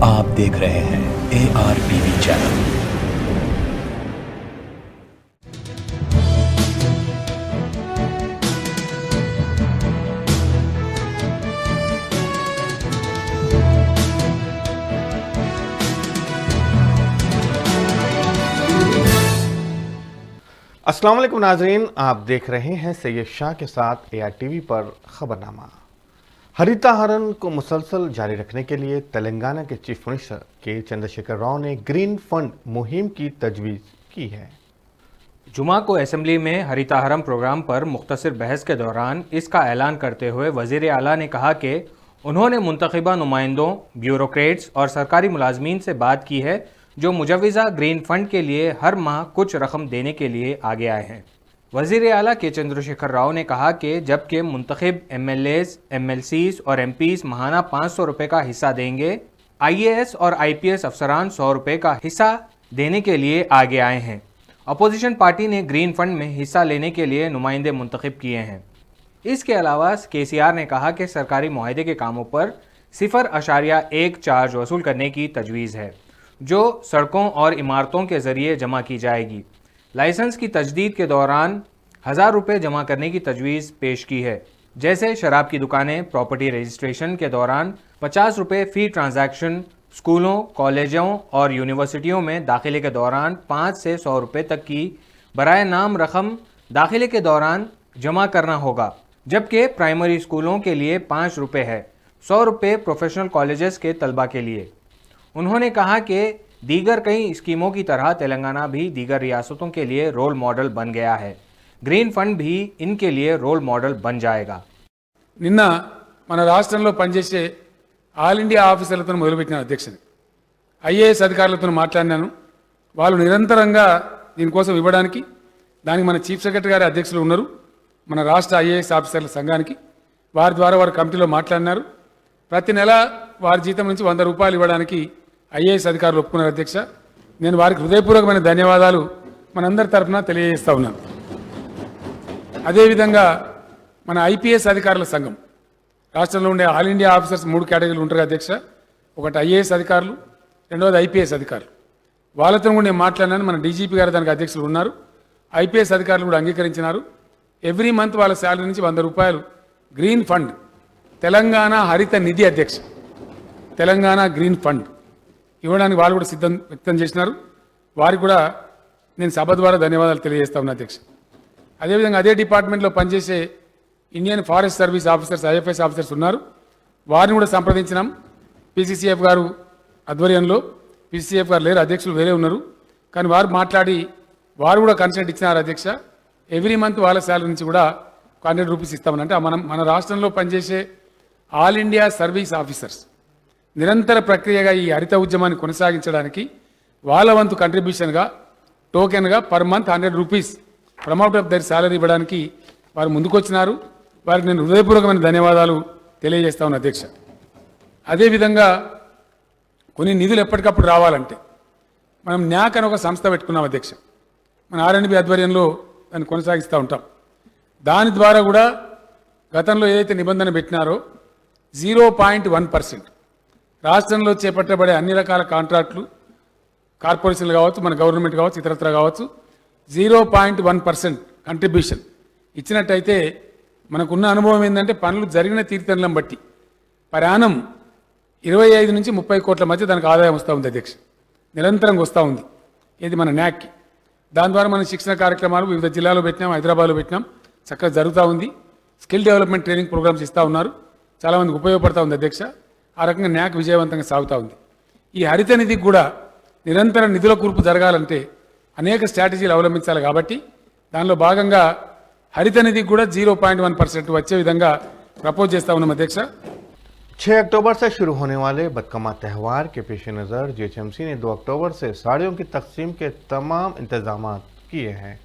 आप देख रहे हैं ARTV चैनल। अस्सलाम वालेकुम नाजरीन, आप देख रहे हैं सैयद शाह के साथ ARTV पर खबरनामा। हरिताहरण को मुसलसल जारी रखने के लिए तेलंगाना के चीफ मिनिस्टर के चंद्रशेखर राव ने ग्रीन फंड मुहिम की तजवीज़ की है। जुमा को असेंबली में हरिताहरम प्रोग्राम पर मुख्तसर बहस के दौरान इसका ऐलान करते हुए वज़ीर आला ने कहा कि उन्होंने मुंतखबा नुमाइंदों, ब्यूरोक्रेट्स और सरकारी मुलाजमीन से बात की है जो मुजवज़ा ग्रीन फंड के लिए हर माह कुछ रकम देने के लिए आगे आए हैं। वज़ीर आला के चंद्रशेखर राव ने कहा कि जबकि मुंतखब MLAs, MLCs और MPs माहाना 500 रुपये का हिस्सा देंगे, IAS और IPS अफसरान 100 रुपये का हिस्सा देने के लिए आगे आए हैं। अपोजिशन पार्टी ने ग्रीन फंड में हिस्सा लेने के लिए नुमाइंदे मुंतखब किए हैं। इसके अलावा KCR ने कहा कि सरकारी मुआहदे के कामों पर 0.1 चार्ज वसूल करने की तजवीज़ है, जो सड़कों और इमारतों के ज़रिए जमा की जाएगी। लाइसेंस की तजदीद के दौरान 1000 रुपये जमा करने की तजवीज़ पेश की है। जैसे शराब की दुकानें प्रॉपर्टी रजिस्ट्रेशन के दौरान 50 रुपये फ़ी ट्रांजैक्शन, स्कूलों, कॉलेजों और यूनिवर्सिटियों में दाखिले के दौरान 5 से 100 रुपये तक की बराए नाम रकम दाखिले के दौरान जमा करना होगा, जबकि प्राइमरी स्कूलों के लिए 5 रुपये है, 100 रुपये प्रोफेशनल कॉलेजेस के तलबा के लिए। उन्होंने कहा कि दीगर कई स्कीमों की तरह तेलंगाना भी दीगर रियासतों के लिए रोल मॉडल बन गया है। ग्रीन फंड भी इनके लिए रोल मॉडल बन जाएगा। నిన్న మన రాష్ట్రంలో పనిచేసే ఆల్ ఇండియా ఆఫీసర్లతో మొదలుపెట్టిన అధ్యక్షుని IAS అధికారులతో మాట్లాడినాను. వాళ్ళు నిరంతరంగా దీనికోసం ఇవ్వడానికి దానికి మన చీఫ్ సెక్రటరీ గారి అధ్యక్షులు ఉన్నారు, మన రాష్ట్ర IAS ఆఫీసర్ల సంఘానికి. వారి ద్వారా వారి కమిటీలో మాట్లాడినారు. ప్రతి నెల వారి జీతం నుంచి 100 రూపాయలు ఇవ్వడానికి IAS అధికారులు ఒప్పుకున్నారు. అధ్యక్ష, నేను వారికి హృదయపూర్వకమైన ధన్యవాదాలు మనందరి తరఫున తెలియజేస్తా ఉన్నాను. అదేవిధంగా మన IPS అధికారుల సంఘం, రాష్ట్రంలో ఉండే ఆల్ ఇండియా ఆఫీసర్స్ 3 కేటగిరీలు ఉంటారు అధ్యక్ష. ఒకటి IAS అధికారులు, రెండవది IPS అధికారులు. వాళ్ళతో కూడా నేను మాట్లాడినాను. మన DGP గారు దానికి అధ్యక్షులు ఉన్నారు. IPS అధికారులు కూడా అంగీకరించినారు. ఎవ్రీ మంత్ వాళ్ళ శాలరీ నుంచి 100 రూపాయలు గ్రీన్ ఫండ్, తెలంగాణ హరిత నిధి అధ్యక్ష, తెలంగాణ గ్రీన్ ఫండ్ ఇవ్వడానికి వాళ్ళు కూడా సిద్ధం వ్యక్తం చేసినారు. వారికి కూడా నేను సభ ద్వారా ధన్యవాదాలు తెలియజేస్తా ఉన్నా అధ్యక్ష. అదేవిధంగా అదే డిపార్ట్మెంట్లో పనిచేసే Indian forest service officers, IFS officers ఉన్నారు. వారిని కూడా సంప్రదించినాం. PCCF గారు ఆధ్వర్యంలో, PCCF గారు లేరు, అధ్యక్షులు వేరే ఉన్నారు, కానీ వారు మాట్లాడి వారు కూడా కన్సెంట్ ఇచ్చినారు అధ్యక్ష. ఎవ్రీ మంత్ వాళ్ళ శాలరీ నుంచి కూడా 100 రూపీస్ ఇస్తామని. అంటే మన రాష్ట్రంలో పనిచేసే ఆల్ ఇండియా సర్వీస్ ఆఫీసర్స్ నిరంతర ప్రక్రియగా ఈ హరిత ఉద్యమాన్ని కొనసాగించడానికి వాళ్ళ వంతు కంట్రిబ్యూషన్గా టోకెన్గా పర్ మంత్ 100 రూపీస్ ప్రమౌట్ ఆఫ్ దర్ శాలరీ ఇవ్వడానికి వారు ముందుకొచ్చినారు. వారికి నేను హృదయపూర్వకమైన ధన్యవాదాలు తెలియజేస్తా ఉన్నా అధ్యక్ష. అదేవిధంగా కొన్ని నిధులు ఎప్పటికప్పుడు రావాలంటే మనం న్యాక్ అని ఒక సంస్థ పెట్టుకున్నాం అధ్యక్ష. మన R&B ఆధ్వర్యంలో దాన్ని కొనసాగిస్తూ ఉంటాం. దాని ద్వారా కూడా గతంలో ఏదైతే నిబంధన పెట్టినారో 0.1% రాష్ట్రంలో చేపట్టబడే అన్ని రకాల కాంట్రాక్టులు, కార్పొరేషన్లు కావచ్చు, మన గవర్నమెంట్ కావచ్చు, ఇతరత్ర కావచ్చు, 0.1% కంట్రిబ్యూషన్ ఇచ్చినట్టయితే మనకున్న అనుభవం ఏంటంటే పనులు జరిగిన తీర్థనం బట్టి ప్రయాణం 25 నుంచి 30 కోట్ల మధ్య దానికి ఆదాయం వస్తూ ఉంది అధ్యక్ష. నిరంతరంగా వస్తూ ఉంది. ఇది మన న్యాక్కి. దాని ద్వారా మనం శిక్షణ కార్యక్రమాలు వివిధ జిల్లాలో పెట్టినాం, హైదరాబాద్లో పెట్టినాం, చక్కగా జరుగుతూ ఉంది. స్కిల్ డెవలప్మెంట్ ట్రైనింగ్ ప్రోగ్రామ్స్ ఇస్తూ ఉన్నారు. చాలామందికి ఉపయోగపడతా ఉంది అధ్యక్ష. ఆ రకంగా న్యాక్ విజయవంతంగా సాగుతూ ఉంది. ఈ హరిత నిధికి కూడా నిరంతర నిధుల కూర్పు జరగాలంటే అనేక స్ట్రాటజీలు అవలంబించాలి. కాబట్టి దానిలో భాగంగా హరిత నిధికి కూడా 0.1% వచ్చే విధంగా ప్రపోజ్ చేస్తా ఉన్నాం అధ్యక్ష. 6 अक्टूबर से शुरू होने वाले बदकमा त्यौहार के पेश नज़र GHMC ने 2 अक्टूबर से साड़ियों की तकसीम के तमाम इंतजाम किए हैं।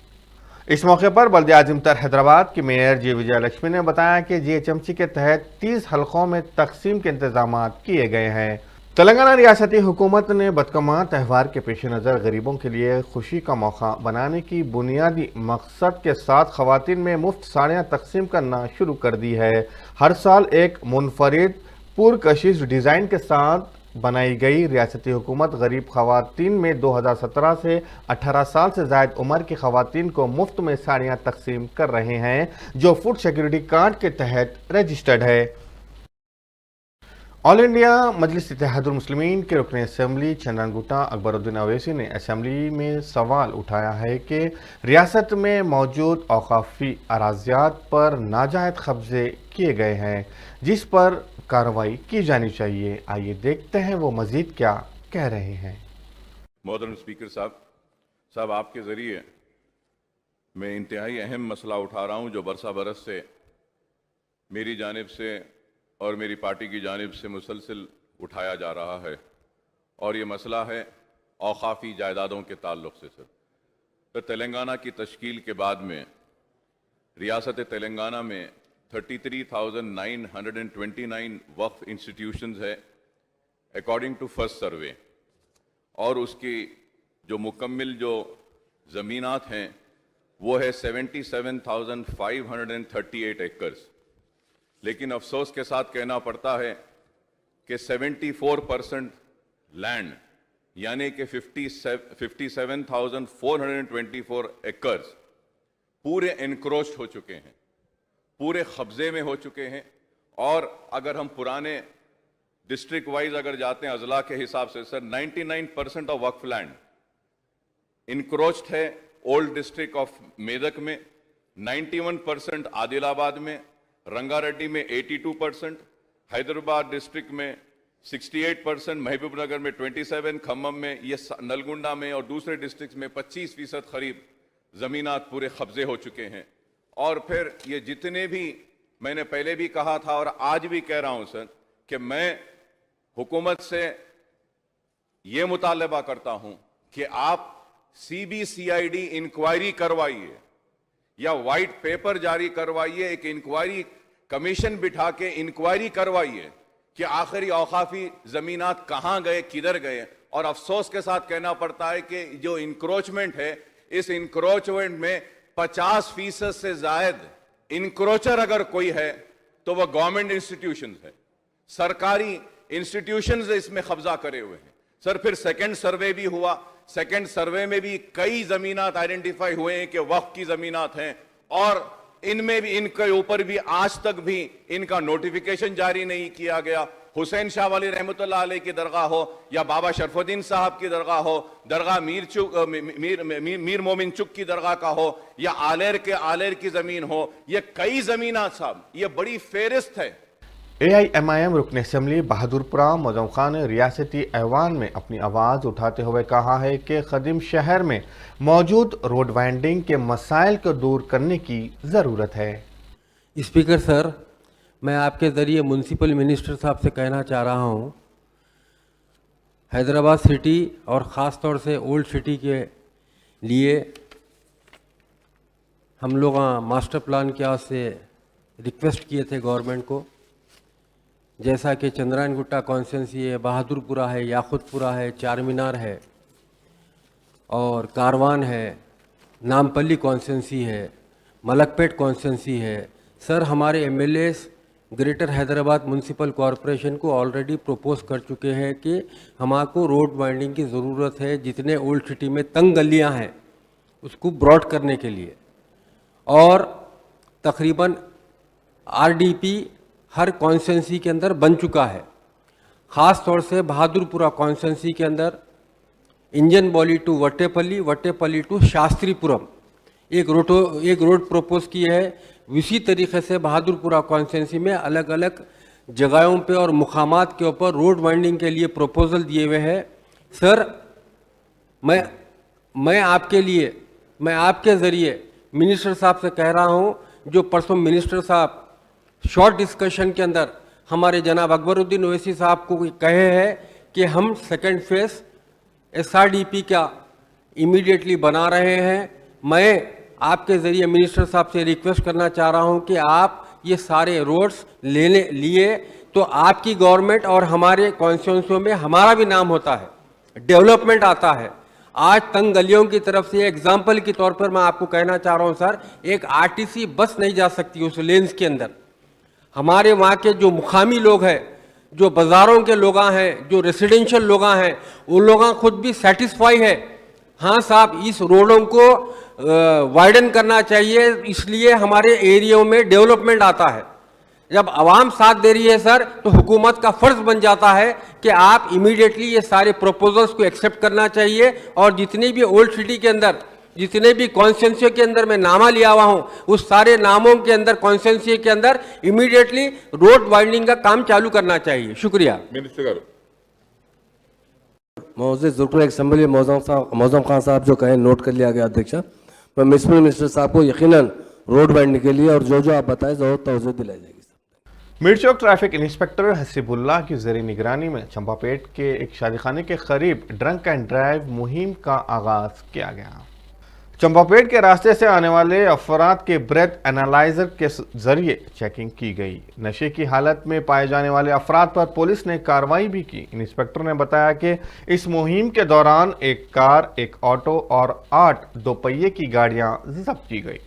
इस मौके पर बल्दिया आजमतर हैदराबाद की मेयर J विजयलक्ष्मी ने बताया कि GHMC के तहत 30 हलकों में तकसीम के इंतजाम किए गए हैं। तेलंगाना रियासती हुकूमत ने बदकमा त्यौहार के पेश नज़र गरीबों के लिए खुशी का मौका बनाने की बुनियादी मकसद के साथ ख़वातीन में मुफ्त साड़ियाँ तकसीम करना शुरू कर दी है। हर साल एक मुनफरिद पुरकशिश डिज़ाइन के साथ बनाई गई रियासती हुकूमत गरीब खवातीन में 2017 से 18 साल से ज़ायद उम्र की खवातीन को मुफ्त में साड़ियाँ तकसीम कर रहे हैं, जो फूड सिक्योरिटी कार्ड के तहत रजिस्टर्ड है। ऑल इंडिया मजलिस इत्तेहादुल मुस्लिमीन के रुकन असम्बली चंदन गुट्टा अकबरुद्दीन अवैसी ने असम्बली में सवाल उठाया है कि रियासत में मौजूद औकाफी अराजियात पर नाजायज़ कब्जे किए गए हैं, जिस पर कार्रवाई की जानी चाहिए। आइए देखते हैं वो मजीद क्या कह रहे हैं। मोहतरम स्पीकर साहब आपके ज़रिए मैं इंतहाई अहम मसला उठा रहा हूँ, जो बरसा बरस से मेरी जानिब से और मेरी पार्टी की जानिब से मुसलसल उठाया जा रहा है, और ये मसला है औकाफी जायदादों के ताल्लुक़ से। सर, तो तेलंगाना की तश्कील के बाद में रियासत तेलंगाना में 33,929 वक्फ इंस्टीट्यूशंस है अकॉर्डिंग टू फर्स्ट सर्वे, और उसकी जो मुकम्मिल जो ज़मीनात हैं वो है 77,538 एकर्स। लेकिन अफसोस के साथ कहना पड़ता है कि 74% लैंड यानी कि 57,424 एकर्स पूरे इनक्रोच्ड हो चुके हैं, पूरे कब्जे में हो चुके हैं। और अगर हम पुराने डिस्ट्रिक्ट वाइज अगर जाते हैं अजला के हिसाब से सर, 99% ऑफ वक्फ लैंड इनक्रोच्ड है। ओल्ड डिस्ट्रिक्ट ऑफ मेदक में 91%, आदिलाबाद में, रंगारेड्डी में 82%, हैदराबाद डिस्ट्रिक्ट में 68%, महबूबनगर में 27%, खम्मम में, ये नलगुंडा में और दूसरे डिस्ट्रिक्ट में 25% करीब ज़मीनात पूरे कब्जे हो चुके हैं। और फिर ये जितने भी, मैंने पहले भी कहा था और आज भी कह रहा हूं सर, कि मैं हुकूमत से ये मुतालबा करता हूं कि आप CBCID इंक्वायरी करवाइए या वाइट पेपर जारी करवाइए, एक इंक्वायरी कमीशन बिठा के इंक्वायरी करवाइए कि आखिरी औकाफी ज़मीनात कहाँ गए, किधर गए। और अफसोस के साथ कहना पड़ता है कि जो इंक्रोचमेंट है, इस इंक्रोचमेंट में 50% से जायद इंक्रोचर अगर कोई है तो वह गवर्नमेंट इंस्टीट्यूशंस है, सरकारी इंस्टीट्यूशंस इसमें कब्जा करे हुए हैं। सर, फिर सेकंड सर्वे भी हुआ, सेकंड सर्वे में भी कई जमीनात आइडेंटिफाई हुए हैं कि वक्फ की जमीनात हैं, और इनमें भी, इनके ऊपर भी आज तक भी इनका नोटिफिकेशन जारी नहीं किया गया। हुसैन शाह वाली रहमतुल्लाह अलैह की दरगाह हो या बाबा शरफुद्दीन साहब की दरगाह हो, दरगाह मीर मोमिन चुक की दरगाह का हो या आलेर की जमीन हो, ये कई जमीनात साहब, ये बड़ी फेरिस्त है। AIMIM रुकन असम्बली बहादुरपुरा मौजूम खान ने रियासती ऐवान में अपनी आवाज़ उठाते हुए कहा है कि ख़दीम शहर में मौजूद रोड वाइंडिंग के मसाइल को दूर करने की ज़रूरत है। स्पीकर सर, मैं आपके ज़रिए म्यूनसिपल मिनिस्टर साहब से कहना चाह रहा हूँ, हैदराबाद सिटी और ख़ास तौर से ओल्ड सिटी के लिए हम लोग मास्टर प्लान के से रिक्वेस्ट किए थे गवर्नमेंट को, जैसा कि चंद्रायन गुट्टा कॉन्स्टिट्यूंसी है, बहादुरपुरा है, याकुतपुरा है, चार मीनार है और कारवान है, नामपल्ली कॉन्स्टिट्यूंसी है, मलकपेट कॉन्स्टिट्यूंसी है। सर, हमारे MLAs greater Hyderabad municipal corporation को ऑलरेडी प्रपोज कर चुके हैं कि हमको रोड वाइंडिंग की ज़रूरत है, जितने ओल्ड सिटी में तंग गलियां हैं उसको ब्रॉड करने के लिए। और तकरीबन RDP हर कॉन्स्टिट्यूंसी के अंदर बन चुका है। ख़ास तौर से बहादुरपुरा कॉन्स्टिट्यूंसी के अंदर इंजन बॉली टू वट्टेपल्ली, वट्टेपल्ली टू शास्त्रीपुरम एक रोड प्रपोज की है। इसी तरीके से बहादुरपुरा कॉन्स्टिट्यूंसी में अलग अलग जगहों पे और मुकामात के ऊपर रोड वाइंडिंग के लिए प्रपोजल दिए हुए हैं। सर, मैं आपके ज़रिए मिनिस्टर साहब से कह रहा हूं, जो परसों मिनिस्टर साहब शॉर्ट डिस्कशन के अंदर हमारे जनाब अकबरुद्दीन ओवैसी साहब को कहे हैं कि हम सेकेंड फेज SRDP का इमीडिएटली बना रहे हैं। मैं आपके ज़रिए मिनिस्टर साहब से रिक्वेस्ट करना चाह रहा हूं कि आप ये सारे रोड्स लिए तो आपकी गवर्नमेंट और हमारे कॉन्स्टिट्यूंसियों में हमारा भी नाम होता है, डेवलपमेंट आता है। आज तंग गलियों की तरफ से एग्जाम्पल के तौर पर मैं आपको कहना चाह रहा हूं सर, एक RTC बस नहीं जा सकती उस लेन्स के अंदर। हमारे वहाँ के जो मुकामी लोग हैं, जो बाज़ारों के लोग हैं, जो रेसिडेंशियल लोग हैं, उन लोग खुद भी सेटिस्फाई है। हाँ साहब, इस रोडों को वाइडन करना चाहिए, इसलिए हमारे एरियो में डेवलपमेंट आता है। जब आवाम साथ दे रही है सर, तो हुकूमत का फ़र्ज बन जाता है कि आप इमीडिएटली ये सारे प्रपोजल्स को एक्सेप्ट करना चाहिए, और जितनी भी ओल्ड सिटी के अंदर, जितने भी कॉन्स्टिट्यूंसी के अंदर मैं नामा लिया हुआ हूँ, उस सारे नामों के अंदर, कॉन्स्टिट्यूंसी के अंदर इमीडिएटली रोड वाइडनिंग का काम चालू करना चाहिए। शुक्रिया। मौजूद जुल्कुल असेंबली मौजूम खान साहब जो कहें नोट कर लिया गया अध्यक्ष। मैं म्युनिसिपल मिनिस्टर साहब को यकीनन रोड वाइडनिंग के लिए और जो आप बताएं जरूर तवज्जो दिलाई जाएगी। मिरचौक ट्रैफिक इंस्पेक्टर हसीबुल्लाह की ज़ेरी निगरानी में चंपापेट के एक शादीखाने के करीब ड्रंक एंड ड्राइव मुहिम का आगाज किया गया। चंपापेट के रास्ते से आने वाले अफराद के ब्रेथ एनालाइजर के जरिए चेकिंग की गई। नशे की हालत में पाए जाने वाले अफराद पर पुलिस ने कार्रवाई भी की। इंस्पेक्टर ने बताया कि इस मुहिम के दौरान एक कार, एक ऑटो और 8 दोपहिए की गाड़ियां जब्त की गई।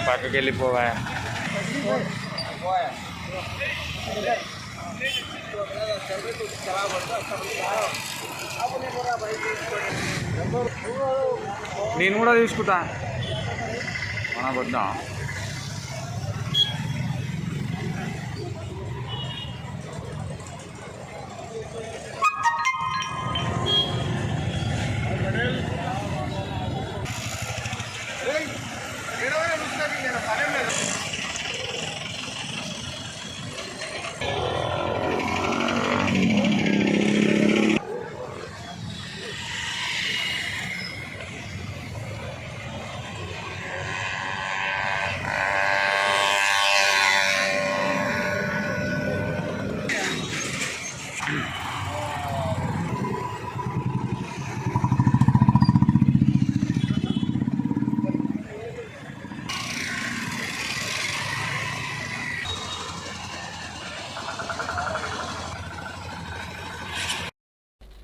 pakai gelipo ya. నేను కూడా తీసుకుంటా మనకు వద్దా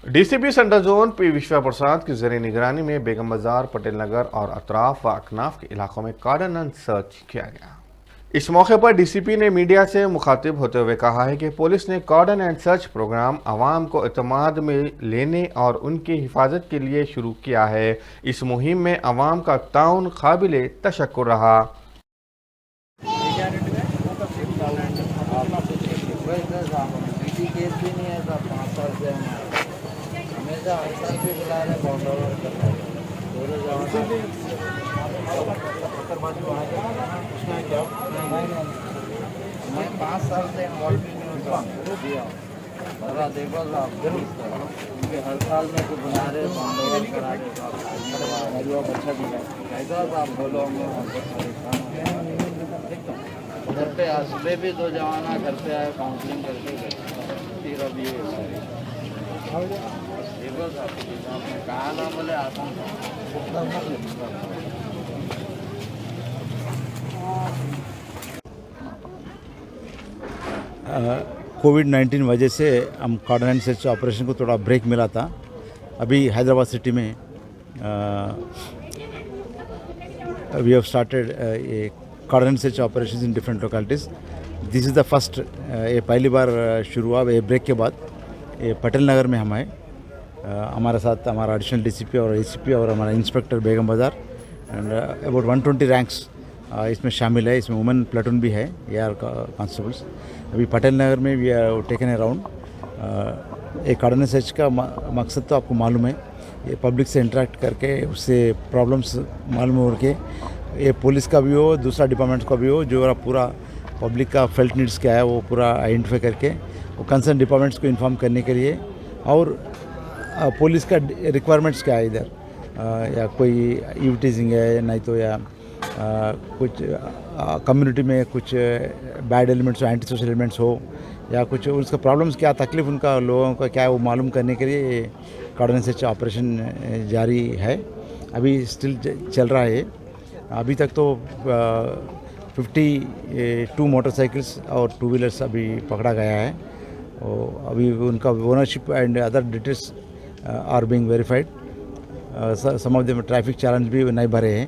डीसीपी सेंट्रल जोन पी विश्वा प्रसाद की ज़ेरी निगरानी में बेगम बाजार, पटेल नगर और अतराफ व अकनाफ के इलाकों में कार्डन एंड सर्च किया गया। इस मौके पर डीसीपी ने मीडिया से मुखातिब होते हुए कहा है कि पुलिस ने कार्डन एंड सर्च प्रोग्राम आवाम को एतमाद में लेने और उनकी हिफाजत के लिए शुरू किया है। इस मुहिम में आवाम का ताउन काबिले तशक्कुर रहा। मैं 5 साल से इन्वॉल्व जरा देखो साहब, क्योंकि हर साल में तो बना रहे बंदोबस्त करा रहे अच्छा दिखा कैसा साहब बोलो। घर पे सुबह भी 2 जवाना घर पे आए, काउंसलिंग करके फिर अब ये देखो साहब कहा ना बोले आता हूँ। कोविड-19 वजह से हम कार्डन एंड सर्च ऑपरेशन को थोड़ा ब्रेक मिला था। अभी हैदराबाद सिटी में वी हैव स्टार्टेड ए कार्डन and search operations in different localities. This is the first, ये पहली बार शुरू हुआ ये ब्रेक के बाद। ये पटेल नगर में हम आए, हमारे साथ हमारा एडिशनल डीसीपी और एसीपी और हमारा इंस्पेक्टर बेगम बाजार एंड अबाउट 120 रैंक्स इसमें शामिल है। इसमें वुमेन प्लेटून भी है, AR कांस्टेबल्स। अभी पटेल नगर में we are taken a round. एक ऑर्डिनेंस सर्च का मकसद तो आपको मालूम है, ये पब्लिक से इंटरेक्ट करके उससे प्रॉब्लम्स मालूम हो के, ये पुलिस का भी हो, दूसरा डिपार्टमेंट का भी हो, जो पूरा पब्लिक का फेल्ट नीड्स क्या है वो पूरा आइडेंटिफाई करके वो कंसर्न डिपार्टमेंट्स को इन्फॉर्म करने के लिए, और पुलिस का रिक्वायरमेंट्स क्या है इधर, या कोई ईवटीजिंग है, नहीं तो या कुछ कम्युनिटी में कुछ बैड एलिमेंट्स हो, एंटी सोशल एलिमेंट्स हो, या कुछ उसका प्रॉब्लम्स क्या, तकलीफ उनका लोगों का क्या है वो मालूम करने के लिए कार्डिनेंस सर्च ऑपरेशन जारी है। अभी स्टिल चल रहा है। अभी तक तो 52 मोटरसाइकिल्स और 2 व्हीलर्स अभी पकड़ा गया है, और अभी उनका ownership and other details are being verified. Some of the traffic challan भी नहीं भरे हैं,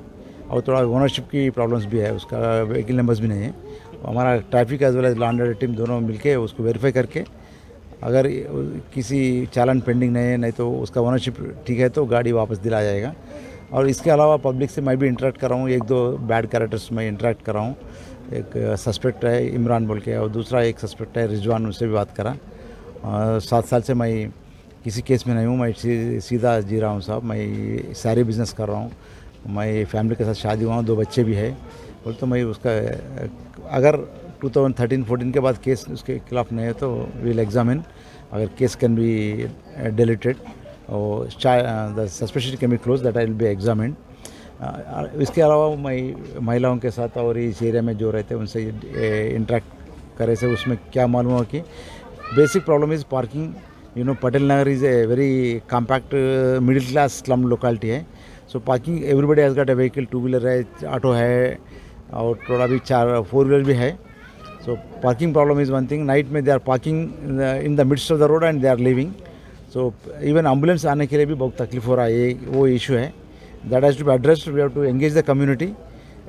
और थोड़ा ओनरशिप की प्रॉब्लम्स भी है, उसका व्हीकल नंबर्स भी नहीं है। हमारा traffic as well as law and order team दोनों मिलके उसको वेरीफाई करके, अगर किसी चालान पेंडिंग नहीं है, नहीं तो उसका ओनरशिप ठीक है तो गाड़ी वापस दिलाया जाएगा। और इसके अलावा पब्लिक से मैं भी इंटरेक्ट कर रहा हूँ, 1-2 बैड कैरेक्टर्स में इंटरेक्ट कर रहा हूँ। एक सस्पेक्ट है इमरान बोल के, और दूसरा एक सस्पेक्ट है रिजवान, उससे भी बात करा। 7 साल से मैं किसी केस में नहीं हूँ, मैं सीधा जी रहा हूँ साहब। मैं सारे बिजनेस कर रहा हूँ, मैं फैमिली के साथ शादी हुआ हूँ, 2 बच्चे भी है। बोल तो मैं उसका अगर 2013-14 के बाद केस उसके खिलाफ नहीं है तो विल एग्जामिन, अगर केस कैन बी डिलीटेड और the suspicion can be close, that I will be examine. इसके अलावा मैं महिलाओं के साथ और इस एरिया में जो रहते हैं उनसे इंटरेक्ट करे से उसमें क्या मालूम हुआ कि basic problem is parking. You know, Patel Nagar is a very compact middle class slum locality है। So parking everybody has got a vehicle, 2 wheeler है, ऑटो है, और थोड़ा भी 4 व्हीलर भी है। So parking problem is one thing. Night में they are parking in the midst of the road and they are living. So even ambulance आने के लिए भी बहुत तकलीफ हो रहा है, ये वो इशू है। That has to be addressed. We have to engage the community.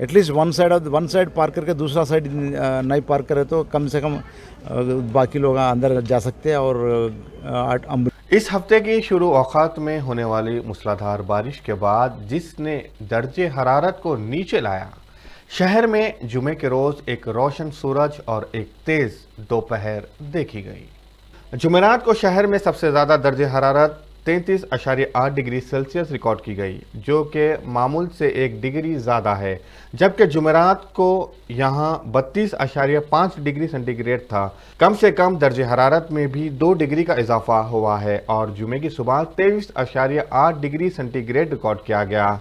At least one side park करके दूसरा साइड नहीं पार्क करे तो कम से कम बाकी लोग अंदर जा सकते हैं। और इस हफ्ते की शुरू औकात में होने वाली मूसलाधार बारिश के बाद जिसने दर्जे हरारत को नीचे लाया, शहर में जुमे के रोज एक रोशन सूरज और एक तेज दोपहर देखी गई। जुमेरात को शहर में सबसे ज्यादा दर्जे हरारत 33.8 डिग्री सेल्सियस रिकॉर्ड की गई, जो कि मामूल से 1 डिग्री ज़्यादा है, जबकि जुमेरात को यहाँ 32.5 डिग्री सेंटीग्रेड था। कम से कम दर्जे हरारत में भी 2 डिग्री का इजाफा हुआ है और जुमे की सुबह 23.8 डिग्री सेंटीग्रेड रिकॉर्ड किया गया।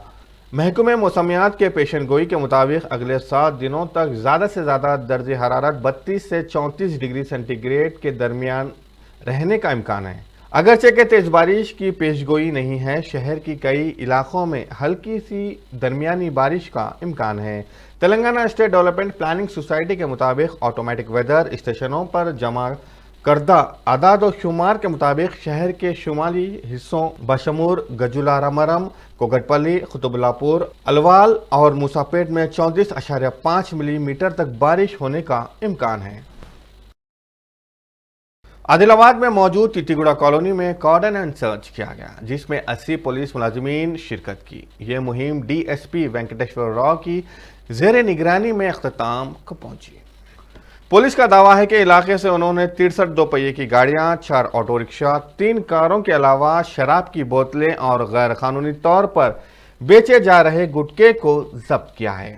महकमे मौसमियात के पेशन गोई के मुताबिक अगले 7 दिनों तक ज़्यादा से ज़्यादा दर्जे हरारत 32 से 34 डिग्री सेंटीग्रेड के दरमियान रहने का इम्कान है। अगरचे के तेज बारिश की पेशगोई नहीं है, शहर की कई इलाकों में हल्की सी दरमियानी बारिश का इम्कान है। Telangana state development planning society के मुताबिक ऑटोमेटिक वेदर स्टेशनों पर जमा करदा आदाद और शुमार के मुताबिक शहर के शुमाली हिस्सों बशमूर, गजुलारामरम, कोगटपल्ली, कुतुबुल्लापुर, अलवाल और मूसापेट में 34.5 मिलीमीटर तक बारिश होने का इम्कान है। आदिलाबाद में मौजूद तितीगुड़ा कॉलोनी में कॉर्डन एंड सर्च किया गया, जिसमें 80 पुलिस मुलाजिमीन शिरकत की। ये मुहिम DSP वेंकटेश्वर राव की जेर निगरानी में अख्ताम को पहुंची। पुलिस का दावा है कि इलाके से उन्होंने 63 दोपहिए की गाड़ियां, 4 ऑटो रिक्शा, 3 कारों के अलावा शराब की बोतलें और गैर कानूनी तौर पर बेचे जा रहे गुटखे को जब्त किया है।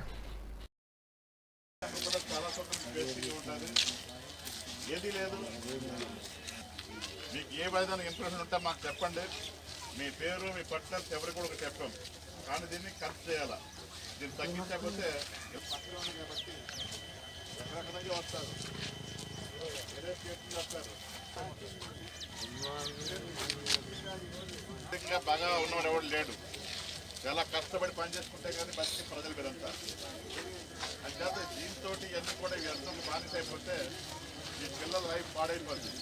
బాగా ఉన్నవాడు ఎవడు లేడు, చాలా కష్టపడి పని చేసుకుంటే కానీ బతికి ప్రజలు పెరంతా అంచేత దీంతో ఇవన్నీ కూడా వ్యర్థం బానిస అయిపోతే మీ పిల్లల లైఫ్ పాడైపోతుంది.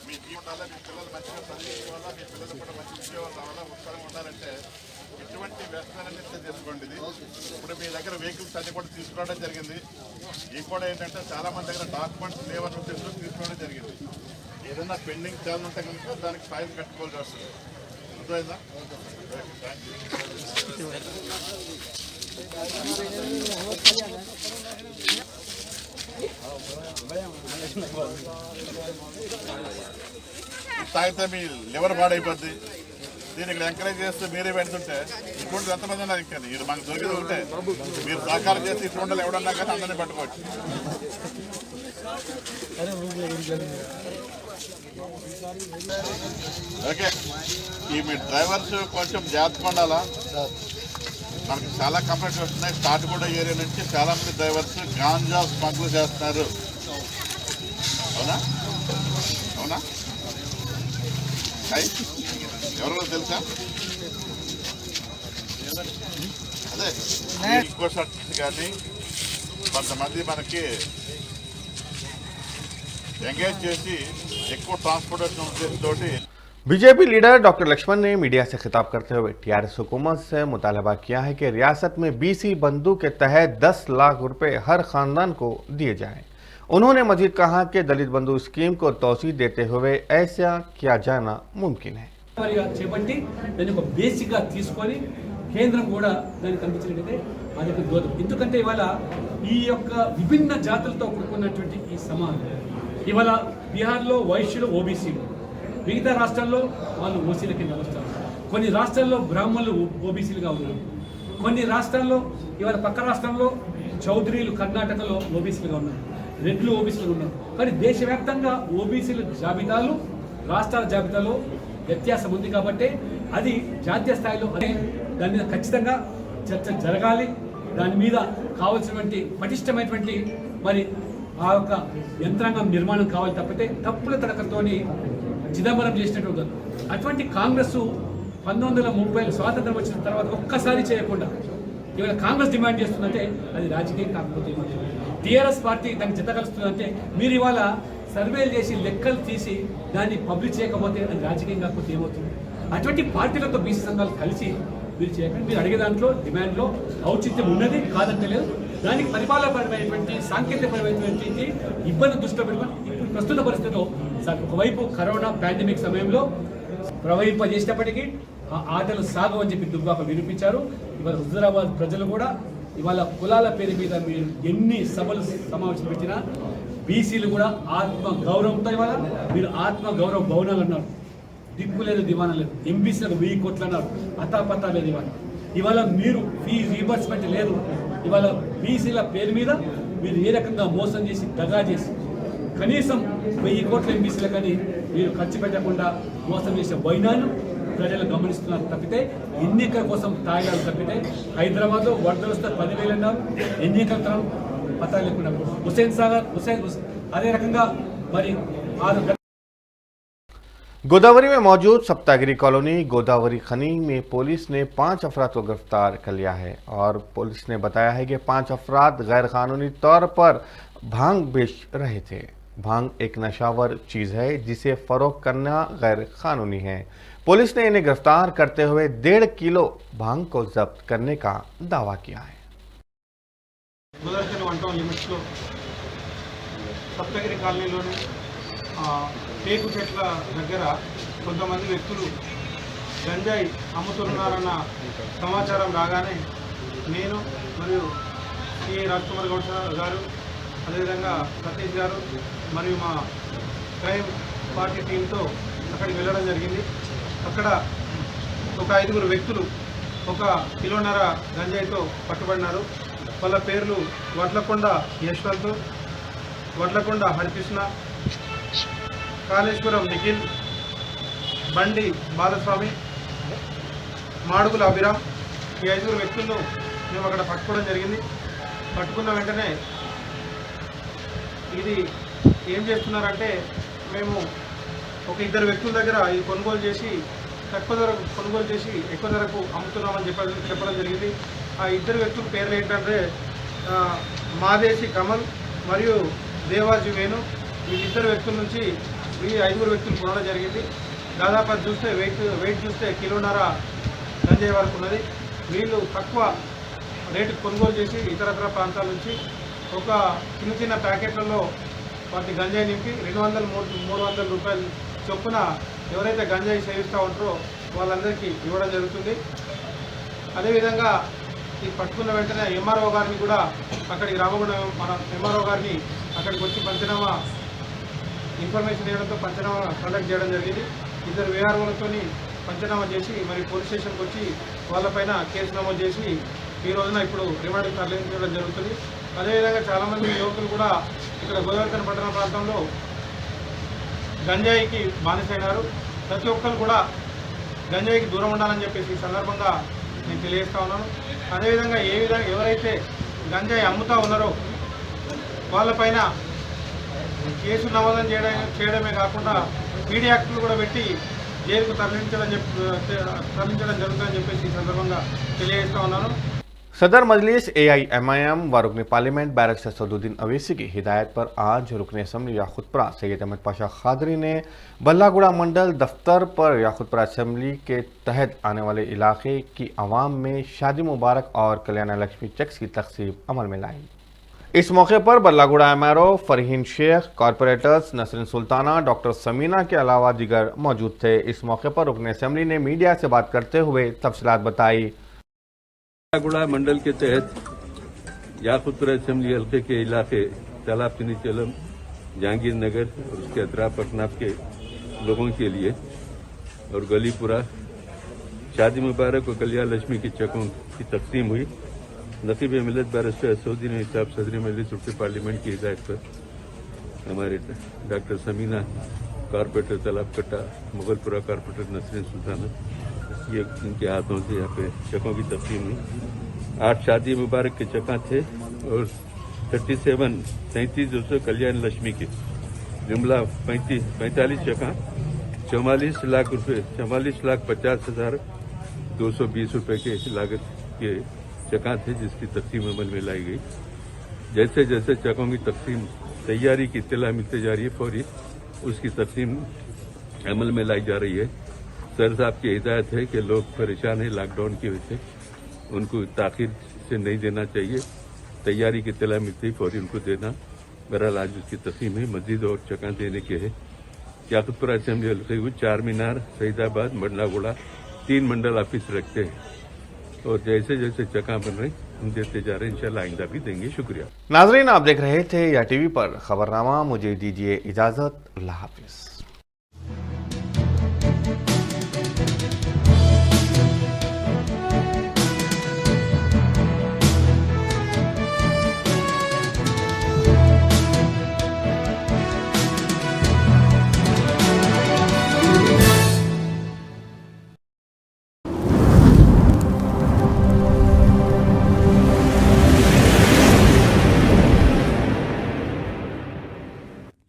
మీ జీవితాల్లో మీ పిల్లలు మంచిగా చదివించుకోవాలా, మీ పిల్లలు కూడా మంచి ఉద్యోగాలు రావాలా, ఉత్సాహంగా ఉండాలంటే ఇటువంటి వ్యసనాలన్నీ తీసుకోండి. ఇప్పుడు మీ దగ్గర వెహికల్స్ అన్ని కూడా తీసుకురావడం జరిగింది. ఇవి కూడా ఏంటంటే చాలా మంది దగ్గర డాక్యుమెంట్స్ లేవని ఉద్దేశంలో తీసుకోవడం జరిగింది. ఏదైనా పెండింగ్ చాలు ఉంటే కనుక దానికి ఫైల్ కట్టుకోవాల్సి వస్తుంది. అర్థమైందా? Thank you. తాగితే మీ లివర్ పాడైపోద్ది. దీన్ని ఇక్కడ ఎంకరేజ్ చేస్తే మీరే పెడుతుంటే ఇటువంటి ఎంతమంది ఉన్నారు ఇంకా ఇది మాకు దొరికింది ఉంటే మీరు సహకారం చేస్తే ఇటువంటి ఎవడన్నా కానీ అందరినీ పట్టుకోవచ్చు. ఓకే, ఈ మీ డ్రైవర్స్ కొంచెం జాగ్రత్తగా ఉండాలా. మనకి చాలా కంప్లైంట్స్ వస్తున్నాయి. స్టార్ట్ ఏరియా నుంచి చాలా మంది డ్రైవర్స్ గాంజా స్మగ్ల్ చేస్తున్నారు. అవునా అవునా ఎవరో తెలుసా? అదే ఇంకో సర్టిఫికెట్ కానీ కొంతమంది మనకి ఎంగేజ్ చేసి ఎక్కువ ట్రాన్స్పోర్టేషన్ ఉద్దేశంతో बीजेपी लीडर डॉक्टर लक्ष्मण ने मीडिया से खिताब करते हुए टीआरएस हुकूमत से मुतालबा किया है कि रियासत में बीसी बंधु के तहत 10 लाख रुपए हर खानदान को दिए जाएं। उन्होंने मजीद कहा कि दलित बंधु स्कीम को तौसीह देते हुए ऐसा किया जाना मुमकिन है। చేపట్టి దాన్ని ఒక బేసిక్గా తీసుకొని కేంద్రం కూడా దాన్ని కనిపించినట్టయితే అదొక దోదం. ఎందుకంటే ఇవాళ ఈ యొక్క విభిన్న జాతులతో కూడుకున్నటువంటి ఈ సమాజం ఇవాళ బీహార్లో వైశ్యులు ఓబీసీలు, మిగతా రాష్ట్రాల్లో వాళ్ళు ఓసీల కింద వస్తారు. కొన్ని రాష్ట్రాల్లో బ్రాహ్మణులు ఓబీసీలుగా ఉన్నారు. కొన్ని రాష్ట్రాల్లో ఇవాళ పక్క రాష్ట్రంలో చౌదరీలు కర్ణాటకలో ఓబీసీలుగా ఉన్నారు, రెడ్లు ఓబీసీలు ఉన్నారు. కానీ దేశవ్యాప్తంగా ఓబీసీల జాబితాలు రాష్ట్రాల జాబితాలో వ్యత్యాసం ఉంది. కాబట్టి అది జాతీయ స్థాయిలో దాని మీద ఖచ్చితంగా చర్చ జరగాలి. దాని మీద కావాల్సినటువంటి పటిష్టమైనటువంటి మరి ఆ యొక్క యంత్రాంగం నిర్మాణం కావాలి. తప్పితే తప్పుల తడకతోని చిదంబరం చేసినట్టు అటువంటి కాంగ్రెస్ 1930 స్వాతంత్రం వచ్చిన తర్వాత ఒక్కసారి చేయకుండా ఇవాళ కాంగ్రెస్ డిమాండ్ చేస్తుందంటే అది రాజకీయం కాకపోతే, టీఆర్ఎస్ పార్టీ దానికి జత కలుస్తుందంటే మీరు ఇవాళ సర్వేలు చేసి లెక్కలు తీసి దాన్ని పబ్లిష్ చేయకపోతే అది రాజకీయం కాకపోతే ఏమవుతుంది? అటువంటి పార్టీలతో బీసీ సంఘాలు కలిసి మీరు చేయకండి. మీరు అడిగే దాంట్లో డిమాండ్లో ఔచిత్యం ఉన్నది, కాదంటే లేదు. దానికి పరిపాలనపరమైనటువంటి సాంకేతికపరమైనటువంటి ఇబ్బంది దృష్టిలో పెట్టుకొని ఇప్పుడు ప్రస్తుత పరిస్థితిలో ఒకవైపు కరోనా పాండమిక్ సమయంలో ప్రవహింపజేసినప్పటికీ ఆ ఆటలు సాగవని చెప్పి దుర్గాప వినిపించారు. ఇవాళ హుజూరాబాద్ ప్రజలు కూడా ఇవాళ కులాల పేరు మీద మీరు ఎన్ని సభలు సమావేశాలు పెట్టినా బీసీలు కూడా ఆత్మ గౌరవంతో ఇవాళ మీరు ఆత్మ గౌరవ భవనాలు అన్నారు. దిక్కు లేదు, దివాణం లేదు. ఎంబీసీలకు 1000 కోట్లు అన్నారు, అతాపతా లేదు. ఇవాళ మీరు ఫీ రీబర్స్మెంట్ లేదు. ఇవాళ బీసీల పేరు మీద మీరు ఏ రకంగా మోసం చేసి దగా చేసి కనీసం 1000 కోట్ల ఎంబీసీల కానీ మీరు ఖర్చు పెట్టకుండా మోసం చేసే వైనాన్ని ప్రజలు గమనిస్తున్నారు. తప్పితే ఎన్నికల కోసం తాగాలు తప్పితే హైదరాబాద్లో వరదలు వస్తే 10,000 అన్నారు, ఎన్నికల తరం పతా లేకుండా హుస్సేన్ సాగర్ అదే రకంగా మరి गोदावरी में मौजूद सप्तागिरी कॉलोनी गोदावरी खनी में पुलिस ने 5 अफराद को गिरफ्तार कर लिया है और पुलिस ने बताया है कि 5 अफराद गैर कानूनी तौर पर भांग बेच रहे थे। भांग एक नशावर चीज़ है जिसे फरोख्त करना गैर कानूनी है। पुलिस ने इन्हें गिरफ्तार करते हुए 1.5 किलो भांग को जब्त करने का दावा किया है। సప్తగిరి కాలనీలోని టేకు చెట్ల దగ్గర కొంతమంది వ్యక్తులు గంజాయి అమ్ముతున్నారన్న సమాచారం రాగానే నేను మరియు సిఐ రాజ్కుమార్ గౌడ్ గారు, అదేవిధంగా సతీష్ గారు మరియు మా క్రైమ్ పార్టీ టీంతో అక్కడికి వెళ్ళడం జరిగింది. అక్కడ ఒక 5 వ్యక్తులు 1 కిలోన్నర గంజాయితో పట్టుబడినారు. వాళ్ళ పేర్లు వడ్లకొండ యశ్వంత్, వడ్లకొండ హరికృష్ణ, కాళేశ్వరం నిఖిల్, బండి బాలస్వామి, మాడుగుల అభిరామ్. ఈ 5 వ్యక్తులను మేము అక్కడ పట్టుకోవడం జరిగింది. పట్టుకున్న వెంటనే ఇది ఏం చేస్తున్నారంటే మేము ఒక 2 వ్యక్తుల దగ్గర ఇది కొనుగోలు చేసి తక్కువ ధరకు కొనుగోలు చేసి ఎక్కువ ధరకు అమ్ముతున్నామని చెప్పడం జరిగింది. ఆ 2 వ్యక్తుల పేర్లు ఏంటంటే మాదేశి కమల్ మరియు దేవాజీ వేణు. ఈ 2 వ్యక్తుల నుంచి ఈ 5 వ్యక్తులు కొనడం జరిగింది. దాదాపు చూస్తే వెయిట్ చూస్తే కిలోన్నర గంజాయి వరకు ఉన్నది. వీళ్ళు తక్కువ రేటుకు కొనుగోలు చేసి ఇతరత్ర ప్రాంతాల నుంచి ఒక చిన్న ప్యాకెట్లలో వాటి గంజాయి నింపి 200-300 రూపాయలు చొప్పున ఎవరైతే గంజాయి సేవిస్తూ ఉంటారో వాళ్ళందరికీ ఇవ్వడం జరుగుతుంది. అదేవిధంగా ఈ పట్టుకున్న వెంటనే ఎంఆర్ఓ గారిని కూడా అక్కడికి రాకుండా మన ఎంఆర్ఓ గారిని అక్కడికి వచ్చి పంచనామా ఇన్ఫర్మేషన్ ఇవ్వడంతో పంచనామా కండక్ట్ చేయడం జరిగింది. ఇద్దరు వీఆర్ఓలతో పంచనామా చేసి మరి పోలీస్ స్టేషన్కి వచ్చి వాళ్ళపైన కేసు నమోదు చేసి ఈ రోజున ఇప్పుడు రిమాండ్కి తరలించడం జరుగుతుంది. అదేవిధంగా చాలామంది యువకులు కూడా ఇక్కడ గోదావరిఖని పట్టణ ప్రాంతంలో గంజాయికి బానిసైనారు. ప్రతి ఒక్కరు కూడా గంజాయికి దూరం ఉండాలని చెప్పేసి ఈ సందర్భంగా నేను తెలియజేస్తా ఉన్నాను. అదేవిధంగా ఎవరైతే గంజాయి అమ్ముతా ఉన్నారో వాళ్ళపైన కేసు నమోదం చేయడమే కాకుండా పీడీ యాక్టులు కూడా పెట్టి జైలుకు తరలించడం జరుగుతుందని చెప్పేసి ఈ సందర్భంగా తెలియజేస్తా ఉన్నాను. सदर मजलिस AIMIM व रुकन पार्लियामेंट बैरिस्टर सदुद्दीन अवैसी की हिदायत पर आज रुकन असम्बली याखुतपुरा सैयद अहमद पाशा खादरी ने बल्लागुड़ा मंडल दफ्तर पर याखुतपुरा असम्बली के तहत आने वाले इलाके की आवाम में शादी मुबारक और कल्याण लक्ष्मी चेक्स की तकसीम अमल में लाई। इस मौके पर Ballaguda MRO Farheen Shaikh, corporators Nasreen Sultana, doctor Sameena के अलावा दीगर मौजूद थे। इस मौके पर रुकन असम्बली ने मीडिया से बात करते हुए तफसीलात बताई। बल्लागुड़ा मंडल के तहत याखुतपुरा असेंबली हल्के के इलाके तालाब चनी चलम, जहांगीर नगर और उसके अतराफ अटनाफ के लोगों के लिए और गलीपुरा शादी मुबारक और कल्याण लक्ष्मी की चकों की तकसीम हुई। नकीब मिलत बैरिस्टर असदुद्दीन साहब सदर मजलिस रुकन पार्लियामेंट की हिदायत पर हमारे डॉक्टर समीना, कॉरपोरेटर तालाब कट्टा, मुगलपुरा कॉरपोरेटर नसरीन सुल्ताना, ये इनके हाथों से यहाँ पे चकों की तकसीम हुई। 8 शादी मुबारक के चका थे और 37 कल्याण लक्ष्मी के जुमला 45 चका 44 लाख रुपए 44,50,220 रुपए के लागत के चका थे, जिसकी तकसीम अमल में लाई गई। जैसे जैसे चकों की तकसीम तैयारी की इत्तला मिलती जा रही है, फौरी उसकी तकसीम अमल में लाई जा रही है। सर साहब की हिदायत है कि लोग परेशान हैं लॉकडाउन की वजह से, उनको ताखिर से नहीं देना चाहिए। तैयारी की इत्तला मिलती फौरी उनको देना। बहरहाल आज उसकी तकसीम है। मस्जिद और चका देने के है। याकुतपुरा असेंबली हल्के हुए 4 मीनार, सईदाबाद, बल्लागुड़ा 3 मंडल ऑफिस रखते हैं और जैसे जैसे चका बन रहे हम देते जा रहे हैं। इंशाल्लाह आइंदा भी देंगे। शुक्रिया। नाजरीन, आप देख रहे थे या टीवी पर खबरनामा। मुझे दीजिए इजाजत। अल्लाह हाफिज।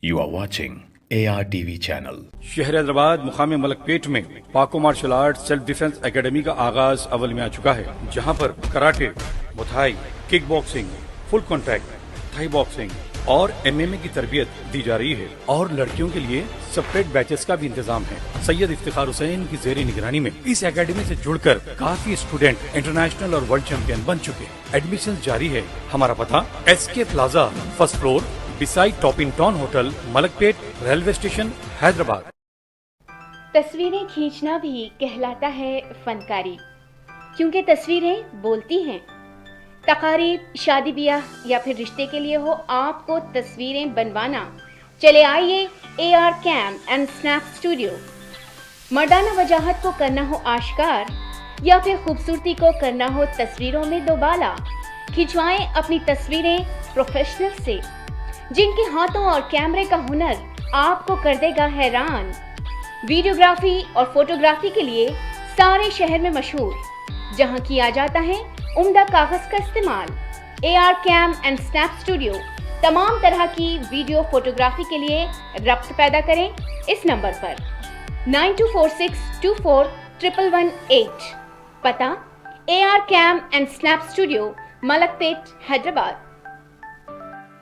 You are watching ARTV channel. शहर हैदराबाद मुकामी मलकपेट में Paco martial art self defence academy का आगाज अव्वल में आ चुका है, जहां पर karate, muay thai, kick boxing, full contact, Thai boxing और MMA की तरबियत दी जा रही है और लड़कियों के लिए सेपरेट बैचेस का भी इंतजाम है। सैयद इफ्तिखार हुसैन की ज़ेरी निगरानी में इस एकेडमी से जुड़कर काफी स्टूडेंट इंटरनेशनल और वर्ल्ड चैंपियन बन चुके हैं। एडमिशन जारी है। हमारा पता SK plaza, first floor, beside top in town hotel, Malakpet, railway station, Hyderabad. तस्वीरें खींचना भी कहलाता है फनकारी, क्योंकि तस्वीरें बोलती हैं। तकारीब, शादी ब्याह या फिर रिश्ते के लिए हो, आपको तस्वीरें बनवाना, चले आइए AR cam and snap studio. मर्दाना वजाहत को करना हो आश्कार या फिर खूबसूरती को करना हो तस्वीरों में दोबाला, खिंचवाएं अपनी तस्वीरें प्रोफेशनल से, जिनके हाथों और कैमरे का हुनर आपको कर देगा हैरान। वीडियोग्राफी और फोटोग्राफी के लिए सारे शहर में मशहूर, जहां किया जाता है उम्दा कागज का इस्तेमाल। AR cam and snap studio तमाम तरह की वीडियो फोटोग्राफी के लिए रब्त पैदा करें इस नंबर पर 9246241118। पता AR cam and snap studio, Malakpet, Hyderabad.